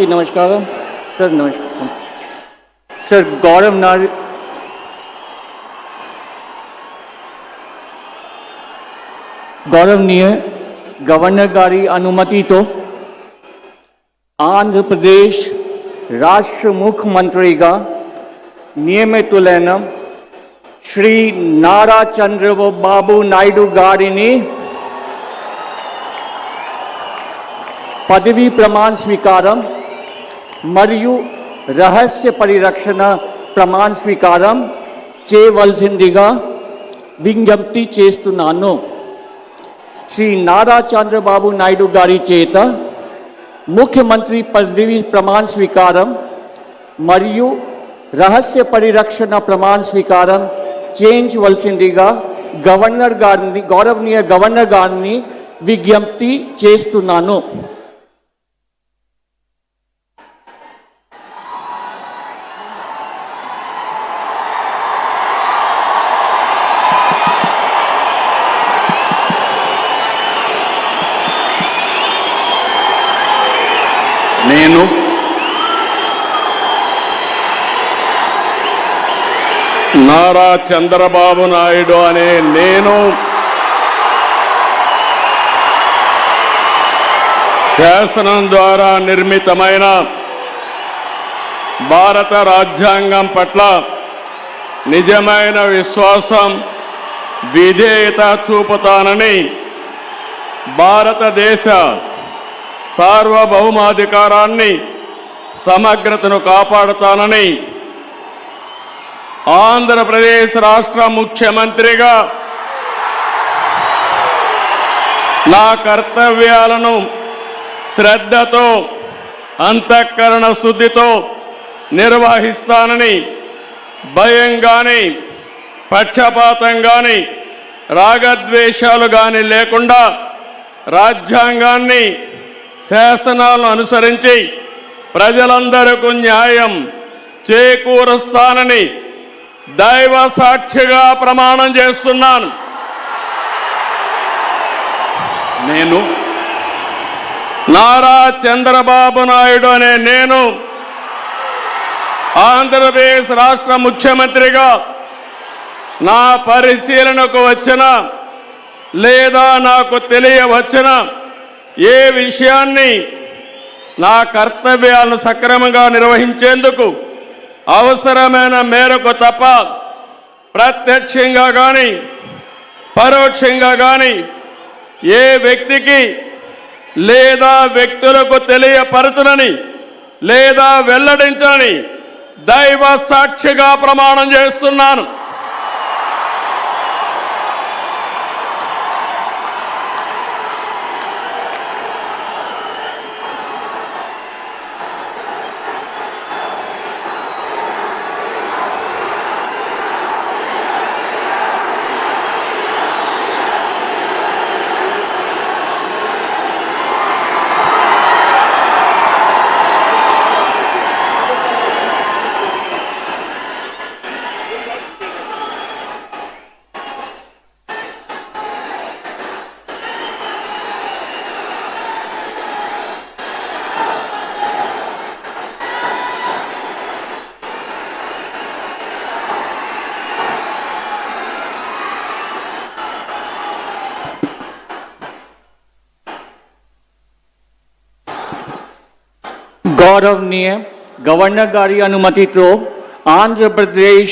नमस्कार सर। नमस्कार sir. गौरवनीय governor गारी अनुमति तो आंध्र प्रदेश राष्ट्र मुख्यमंत्री का नियमितुलैन श्री नारा चंद्रबाबु नायडू गारिनी पदवी प्रमाण स्वीकारम మరియు రహస్య పరిరక్షణ ప్రమాణ స్వీకారం చేయవలసిందిగా విజ్ఞప్తి చేస్తున్నాను। శ్రీ నారా చంద్రబాబు నాయుడు గారి చేత ముఖ్యమంత్రి పదవి ప్రమాణ స్వీకారం మరియు రహస్య పరిరక్షణ ప్రమాణ స్వీకారం చేయించవలసిందిగా గౌరవనీయ గవర్నర్ గారిని విజ్ఞప్తి చేస్తున్నాను। నేను నారా చంద్రబాబు నాయుడు అనే నేను శాసనం ద్వారా నిర్మితమైన భారత రాజ్యాంగం పట్ల నిజమైన విశ్వాసం విధేయత చూపుతానని భారతదేశ సార్వభౌమాధికారాన్ని సమగ్రతను కాపాడుతానని ఆంధ్రప్రదేశ్ రాష్ట్ర ముఖ్యమంత్రిగా నా కర్తవ్యాలను శ్రద్ధతో అంతఃకరణ శుద్ధితో నిర్వహిస్తానని భయం గాని పక్షపాతం గాని రాగద్వేషాలు గాని లేకుండా రాజ్యాంగాన్ని శాసనాలను అనుసరించి ప్రజలందరికీ న్యాయం చేకూరుస్తానని దైవ సాక్షిగా ప్రమాణం చేస్తున్నాను। నేను నారా చంద్రబాబు నాయుడు అనే నేను ఆంధ్రప్రదేశ్ రాష్ట్ర ముఖ్యమంత్రిగా నా పరిశీలనకు వచ్చిన లేదా నాకు తెలియవచ్చిన ఏ విషయాన్ని నా కర్తవ్యాలను సక్రమంగా నిర్వహించేందుకు అవసరమైన మేరకు తప్ప ప్రత్యక్షంగా కానీ పరోక్షంగా కానీ ఏ వ్యక్తికి లేదా వ్యక్తులకు తెలియపరచనని లేదా వెల్లడించనని దైవ సాక్షిగా ప్రమాణం చేస్తున్నాను। गौरवनीय गवर्नर गारी अनुमति तो आंध्र प्रदेश